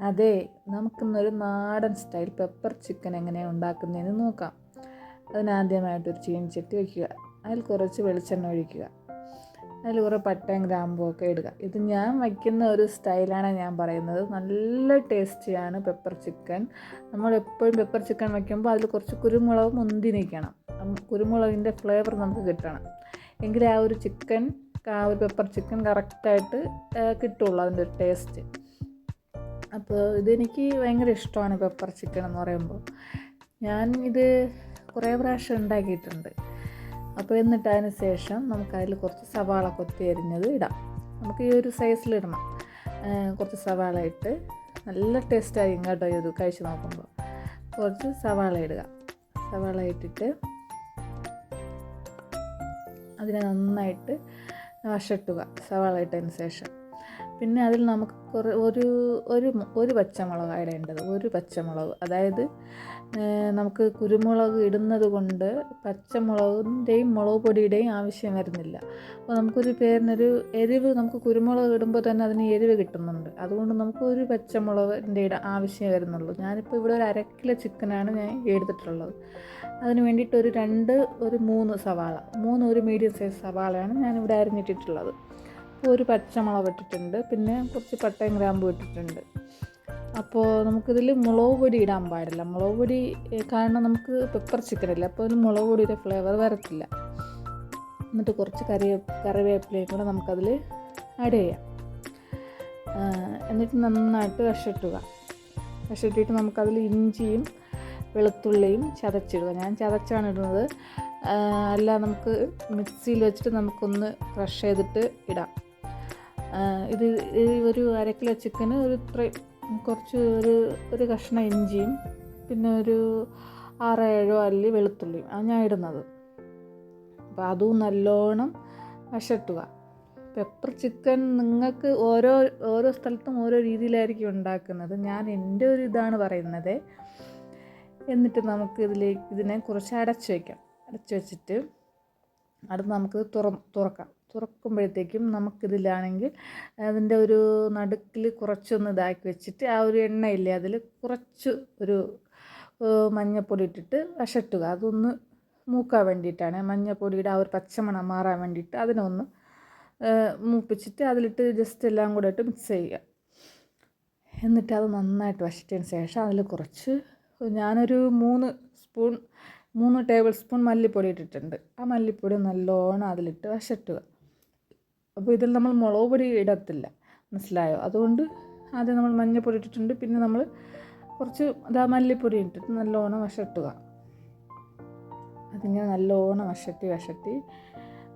അതെ, നമുക്കിന്നൊരു നാടൻ സ്റ്റൈൽ പെപ്പർ ചിക്കൻ എങ്ങനെയാണ് ഉണ്ടാക്കുന്നതെന്ന് നോക്കാം. അതിനാദ്യമായിട്ടൊരു ചീനച്ചട്ടി വയ്ക്കുക. അതിൽ കുറച്ച് വെളിച്ചെണ്ണ ഒഴിക്കുക. അതിൽ കുറേ പട്ടയും ഗ്രാമ്പും ഒക്കെ ഇടുക. ഇത് ഞാൻ വയ്ക്കുന്ന ഒരു സ്റ്റൈലാണ് ഞാൻ പറയുന്നത്. നല്ല ടേസ്റ്റിയാണ് പെപ്പർ ചിക്കൻ. നമ്മളെപ്പോഴും പെപ്പർ ചിക്കൻ വയ്ക്കുമ്പോൾ അതിൽ കുറച്ച് കുരുമുളക് മുന്തി നിൽക്കണം. കുരുമുളകിൻ്റെ ഫ്ലേവർ നമുക്ക് കിട്ടണം. എങ്കിലേ ആ ഒരു പെപ്പർ ചിക്കൻ കറക്റ്റായിട്ട് കിട്ടുള്ളൂ, അതിൻ്റെ ഒരു ടേസ്റ്റ്. അപ്പോൾ ഇതെനിക്ക് ഭയങ്കര ഇഷ്ടമാണ് പെപ്പർ ചിക്കൻ എന്ന് പറയുമ്പോൾ. ഞാൻ ഇത് കുറേ പ്രാവശ്യം ഉണ്ടാക്കിയിട്ടുണ്ട്. അപ്പോൾ എന്നിട്ട് അതിന് ശേഷം നമുക്കതിൽ കുറച്ച് സവാള കൊത്തി അരിഞ്ഞത് ഇടാം. നമുക്ക് ഈ ഒരു സൈസിലിടണം. കുറച്ച് സവാള ഇട്ട് നല്ല ടേസ്റ്റായിരിക്കും കേട്ടോ ഇത് കഴിച്ച് നോക്കുമ്പോൾ. കുറച്ച് സവാള ഇടുക. സവാള ഇട്ടിട്ട് അതിനെ നന്നായിട്ട് വഴറ്റുക സവാള ഇട്ടതിന് ശേഷം. പിന്നെ അതിൽ നമുക്ക് ഒരു പച്ചമുളക് ഇടേണ്ടത്. ഒരു പച്ചമുളക്, അതായത് നമുക്ക് കുരുമുളക് ഇടുന്നത് കൊണ്ട് പച്ചമുളകിൻ്റെയും മുളക് പൊടിയുടെയും ആവശ്യം വരുന്നില്ല. അപ്പോൾ നമുക്കൊരു പേരിനൊരു എരിവ്, നമുക്ക് കുരുമുളക് ഇടുമ്പോൾ തന്നെ അതിന് എരിവ് കിട്ടുന്നുണ്ട്. അതുകൊണ്ട് നമുക്ക് ഒരു പച്ചമുളകിൻ്റെ ആവശ്യം വരുന്നുള്ളൂ. ഞാനിപ്പോൾ ഇവിടെ ഒരു 1/2 കിലോ ചിക്കനാണ് ഞാൻ എടുത്തിട്ടുള്ളത്. അതിന് വേണ്ടിയിട്ട് ഒരു 3 ഒരു മീഡിയം സൈസ് സവാളയാണ് ഞാനിവിടെ അരിഞ്ഞിട്ടിട്ടുള്ളത്. ഒരു പച്ചമുളക് ഇട്ടിട്ടുണ്ട്. പിന്നെ കുറച്ച് പട്ടയും ഗ്രാമ്പും ഇട്ടിട്ടുണ്ട്. അപ്പോൾ നമുക്കിതിൽ മുളക് പൊടി ഇടാൻ പാടില്ല. മുളക് പൊടി കാരണം നമുക്ക് പെപ്പർ ചിക്കനില്ല, അപ്പോൾ അതിൽ മുളക് പൊടിയുടെ ഫ്ലേവർ വരത്തില്ല. എന്നിട്ട് കുറച്ച് കറിവേപ്പിലയും കൂടെ നമുക്കതിൽ ആഡ് ചെയ്യാം. എന്നിട്ട് നന്നായിട്ട് വഴറ്റിയിട്ട് നമുക്കതിൽ ഇഞ്ചിയും വെളുത്തുള്ളിയും ചതച്ചിടുക. ഞാൻ ചതച്ചാണ് ഇടുന്നത്. അല്ല, നമുക്ക് മിക്സിയിൽ വെച്ചിട്ട് നമുക്കൊന്ന് ക്രഷ് ചെയ്തിട്ട് ഇടാം. ഇത് ഒരു 1/2 കിലോ ചിക്കന് ഒരു കഷ്ണം ഇഞ്ചിയും പിന്നെ ഒരു 6-7 അല്ലി വെളുത്തുള്ളിയും ഞാൻ ഇടുന്നത്. അപ്പോൾ അതും നല്ലോണം വഴറ്റുക. പെപ്പർ ചിക്കൻ നിങ്ങൾക്ക് ഓരോ സ്ഥലത്തും ഓരോ രീതിയിലായിരിക്കും ഉണ്ടാക്കുന്നത്. ഞാൻ എൻ്റെ ഒരു ഇതാണ് പറയുന്നത്. എന്നിട്ട് നമുക്ക് ഇതിനെ കുറച്ച് അടച്ച് വെച്ചിട്ട് അടുത്ത് നമുക്ക് തുറക്കുമ്പോഴത്തേക്കും നമുക്കിതിലാണെങ്കിൽ അതിൻ്റെ ഒരു നടുക്കിൽ കുറച്ചൊന്ന് ഇതാക്കി വെച്ചിട്ട് ആ ഒരു എണ്ണയില്ലേ അതിൽ കുറച്ച് ഒരു മഞ്ഞൾപ്പൊടി ഇട്ടിട്ട് വഴറ്റുക. അതൊന്ന് മൂക്കാൻ വേണ്ടിയിട്ടാണ്. മഞ്ഞൾപ്പൊടിയുടെ ആ ഒരു പച്ചമണം മാറാൻ വേണ്ടിയിട്ട് അതിനൊന്ന് മൂപ്പിച്ചിട്ട് അതിലിട്ട് ജസ്റ്റ് എല്ലാം കൂടെ ഇട്ട് മിക്സ് ചെയ്യുക. എന്നിട്ട് അത് നന്നായിട്ട് വഴറ്റിയതിന് ശേഷം അതിൽ ഞാനൊരു 3 ടേബിൾ സ്പൂൺ മല്ലിപ്പൊടി ഇട്ടിട്ടുണ്ട്. ആ മല്ലിപ്പൊടി നല്ലോണം അതിലിട്ട് വഴറ്റുക. അപ്പോൾ ഇതിൽ നമ്മൾ മുളക് പൊടി ഇടത്തില്ല, മനസ്സിലായോ? അതുകൊണ്ട് ആദ്യം നമ്മൾ മഞ്ഞൾപ്പൊടി ഇട്ടിട്ടുണ്ട്. പിന്നെ നമ്മൾ കുറച്ച് മല്ലിപ്പൊടി ഇട്ടിട്ട് നല്ലോണം വഴറ്റുക. അതിങ്ങനെ നല്ലോണം വഴറ്റി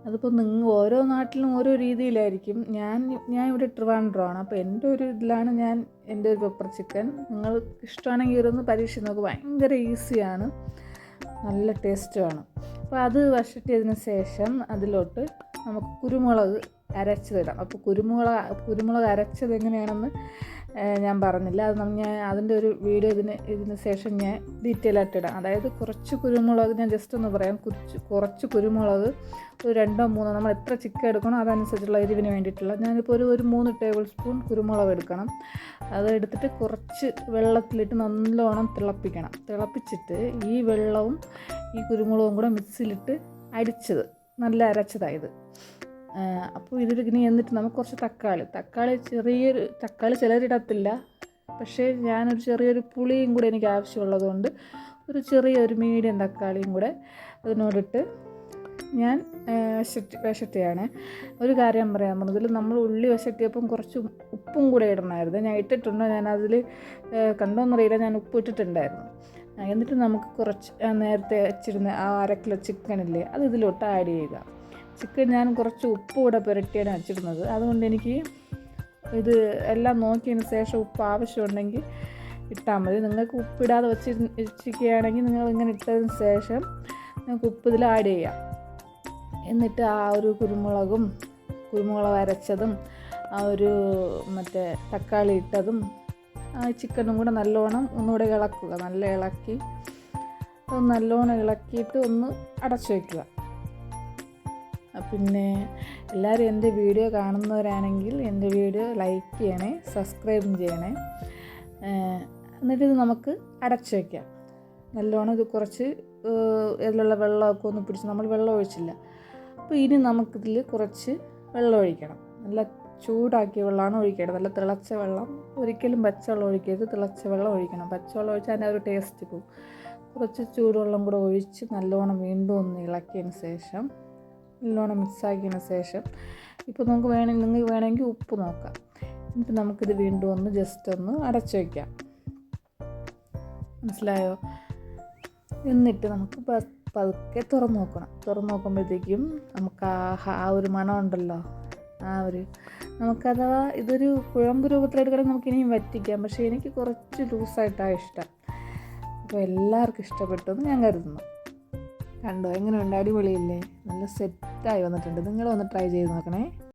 അതിപ്പോൾ ഓരോ നാട്ടിലും ഓരോ രീതിയിലായിരിക്കും. ഞാൻ ഇവിടെ ട്രിവാൻഡ്രമാണ്. അപ്പോൾ എൻ്റെ ഒരു ഇതിലാണ് എൻ്റെ ഒരു പെപ്പർ ചിക്കൻ. നിങ്ങൾക്ക് ഇഷ്ടമാണെങ്കിൽ ഇതൊന്ന് പരീക്ഷിച്ച് നോക്കുക. ഭയങ്കര ഈസിയാണ്, നല്ല ടേസ്റ്റുമാണ്. അപ്പോൾ അത് വഴറ്റിയതിന് ശേഷം അതിലോട്ട് നമുക്ക് കുരുമുളക് അരച്ചതിടാം. അപ്പോൾ കുരുമുളക് അരച്ചത് എങ്ങനെയാണെന്ന് ഞാൻ പറഞ്ഞില്ല. അതിൻ്റെ ഒരു വീഡിയോ ഇതിന് ശേഷം ഞാൻ ഡീറ്റെയിൽ ആയിട്ട് ഇടാം. അതായത് കുറച്ച് കുരുമുളക് ഞാൻ ജസ്റ്റ് ഒന്ന് പറയാം. കുറച്ച് കുരുമുളക് ഒരു 2-3, നമ്മൾ എത്ര ചിക്കൻ എടുക്കണോ അതനുസരിച്ചുള്ള എരിവിന് വേണ്ടിയിട്ടുള്ള, ഞാനിപ്പോൾ ഒരു 3 ടേബിൾ സ്പൂൺ കുരുമുളക് എടുക്കണം. അത് എടുത്തിട്ട് കുറച്ച് വെള്ളത്തിലിട്ട് നല്ലോണം തിളപ്പിച്ചിട്ട് ഈ വെള്ളവും ഈ കുരുമുളകും കൂടെ മിക്സിയിലിട്ട് നല്ല അരച്ചതായത്. അപ്പോൾ ഇതിലിങ്ങനെ എന്നിട്ട് നമുക്ക് കുറച്ച് ചെറിയൊരു തക്കാളി ചിലരിടത്തില്ല. പക്ഷേ ഞാനൊരു ചെറിയൊരു പുളിയും കൂടെ എനിക്ക് ആവശ്യമുള്ളതുകൊണ്ട് ചെറിയൊരു മീഡിയം തക്കാളിയും കൂടെ അതിനോടിട്ട് ഞാൻ വഴറ്റുകയാണ്. ഒരു കാര്യം പറയാൻ പറഞ്ഞതിൽ നമ്മൾ ഉള്ളി വഴറ്റിയപ്പം കുറച്ച് ഉപ്പും കൂടെ ഇടണമായിരുന്നു. ഞാൻ ഇട്ടിട്ടുണ്ടോ, ഞാനതിൽ കണ്ടോന്നറിയില്ല, ഞാൻ ഉപ്പ് ഇട്ടിട്ടുണ്ടായിരുന്നു. എന്നിട്ട് നമുക്ക് കുറച്ച് നേരത്തെ വെച്ചിരുന്ന ആ 1/2 കിലോ ചിക്കനില്ലേ അത് ഇതിലോട്ട് ആഡ് ചെയ്യുക. ചിക്കൻ ഞാൻ കുറച്ച് ഉപ്പ് കൂടെ പുരട്ടിയാണ് വെച്ചിരുന്നത്. അതുകൊണ്ട് എനിക്ക് ഇത് എല്ലാം നോക്കിയതിന് ശേഷം ഉപ്പ് ആവശ്യമുണ്ടെങ്കിൽ ഇട്ടാൽ മതി. നിങ്ങൾക്ക് ഉപ്പിടാതെ വെച്ചിരിക്കുകയാണെങ്കിൽ നിങ്ങൾ ഇങ്ങനെ ഇട്ടതിന് ശേഷം നിങ്ങൾക്ക് ഉപ്പ് ഇതിൽ ആഡ് ചെയ്യാം. എന്നിട്ട് ആ ഒരു കുരുമുളക് അരച്ചതും ആ ഒരു തക്കാളി ഇട്ടതും ആ ചിക്കനും കൂടെ നല്ലോണം ഒന്നുകൂടെ ഇളക്കുക. നല്ലോണം ഇളക്കിയിട്ട് ഒന്ന് അടച്ചു വയ്ക്കുക. പിന്നെ എല്ലാവരും എൻ്റെ വീഡിയോ കാണുന്നവരാണെങ്കിൽ എൻ്റെ വീഡിയോ ലൈക്ക് ചെയ്യണേ, സബ്സ്ക്രൈബും ചെയ്യണേ. എന്നിട്ട് ഇത് നമുക്ക് അടച്ചു വയ്ക്കാം. നല്ലോണം ഇത് കുറച്ച് ഇതിലുള്ള വെള്ളമൊക്കെ ഒന്ന് പിടിച്ച്, നമ്മൾ വെള്ളം ഒഴിച്ചില്ല. അപ്പോൾ ഇനി നമുക്കിതിൽ കുറച്ച് വെള്ളം ഒഴിക്കണം. നല്ല ചൂടാക്കിയ വെള്ളമാണ് ഒഴിക്കേണ്ടത്, നല്ല തിളച്ച വെള്ളം. ഒരിക്കലും പച്ചവെള്ളം ഒഴിക്കരുത്, തിളച്ച വെള്ളം ഒഴിക്കണം. പച്ചവെള്ളം ഒഴിച്ചാൽ അതിൻ്റെ ഒരു ടേസ്റ്റ് പോകും. കുറച്ച് ചൂടുവെള്ളം കൂടെ ഒഴിച്ച് നല്ലോണം വീണ്ടും ഒന്ന് ഇളക്കിയതിന് ശേഷം, നല്ലോണം മിക്സാക്കിയതിന് ശേഷം, ഇപ്പോൾ നിങ്ങൾക്ക് വേണമെങ്കിൽ ഉപ്പ് നോക്കാം. എന്നിട്ട് നമുക്കിത് വീണ്ടും ഒന്ന് ജസ്റ്റ് ഒന്ന് അടച്ചു വയ്ക്കാം. മനസ്സിലായോ? എന്നിട്ട് നമുക്ക് പതുക്കെ തുറന്ന് നോക്കണം. തുറന്ന് നോക്കുമ്പോഴത്തേക്കും നമുക്ക് ആ ഒരു മണം ഉണ്ടല്ലോ, നമുക്കഥവാ ഇതൊരു കുഴമ്പ് രൂപത്തിലെടുക്കണമെങ്കിൽ നമുക്ക് ഇനിയും വറ്റിക്കാം. പക്ഷേ എനിക്ക് കുറച്ച് ലൂസായിട്ടാണ് ഇഷ്ടം. അപ്പോൾ എല്ലാവർക്കും ഇഷ്ടപ്പെട്ടെന്ന് ഞാൻ കരുതുന്നു. കണ്ടോ എങ്ങനെയുണ്ട്? അടിപൊളിയില്ലേ? നല്ല സെറ്റായി വന്നിട്ടുണ്ട്. നിങ്ങളൊന്ന് ട്രൈ ചെയ്ത് നോക്കണേ.